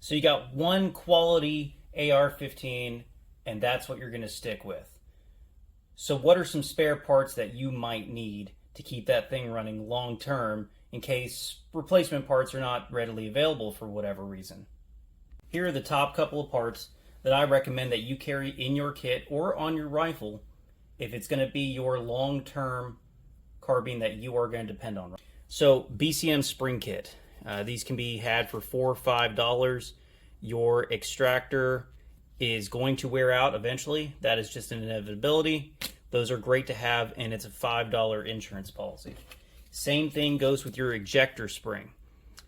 So you got one quality AR-15, and that's what you're going to stick with. So what are some spare parts that you might need to keep that thing running long term in case replacement parts are not readily available for whatever reason? Here are the top couple of parts that I recommend that you carry in your kit or on your rifle if it's going to be your long-term carbine that you are going to depend on. So BCM spring kit. These can be had for $4 or $5. Your extractor is going to wear out eventually. That is just an inevitability. Those are great to have, and it's a $5 insurance policy. Same thing goes with your ejector spring.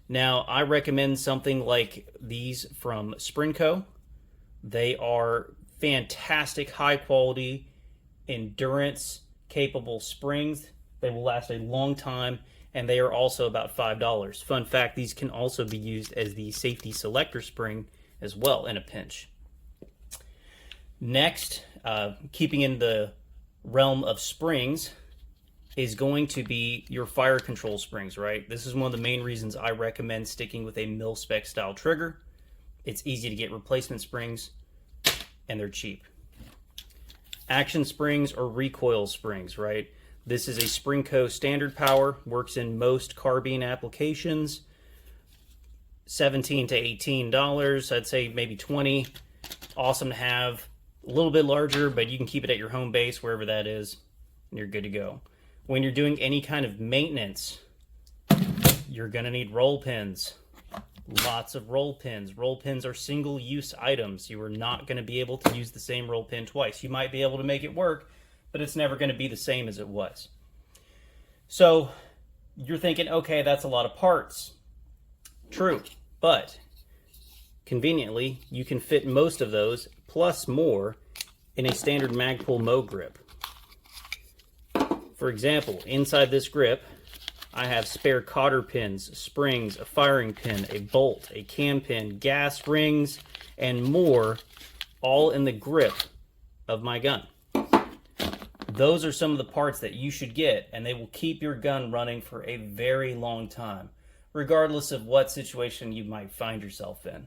Now, I recommend something like these from Sprinco. They are fantastic, high quality, endurance capable springs. They will last a long time, and they are also about $5. Fun fact, these can also be used as the safety selector spring as well in a pinch. Next, keeping in the realm of springs, is going to be your fire control springs, right? This is one of the main reasons I recommend sticking with a mil-spec style trigger. It's easy to get replacement springs, and they're cheap. Action springs or recoil springs, right? This is a Sprinco standard power, works in most carbine applications. $17 to $18, I'd say maybe $20. Awesome to have. A little bit larger, but you can keep it at your home base, wherever that is, and you're good to go. When you're doing any kind of maintenance, you're going to need roll pins. Lots of roll pins. Roll pins are single-use items. You are not going to be able to use the same roll pin twice. You might be able to make it work, but it's never going to be the same as it was. So you're thinking, okay, that's a lot of parts. True, but conveniently, you can fit most of those, plus more, in a standard Magpul Mo grip. For example, inside this grip, I have spare cotter pins, springs, a firing pin, a bolt, a cam pin, gas rings, and more, all in the grip of my gun. Those are some of the parts that you should get, and they will keep your gun running for a very long time, regardless of what situation you might find yourself in.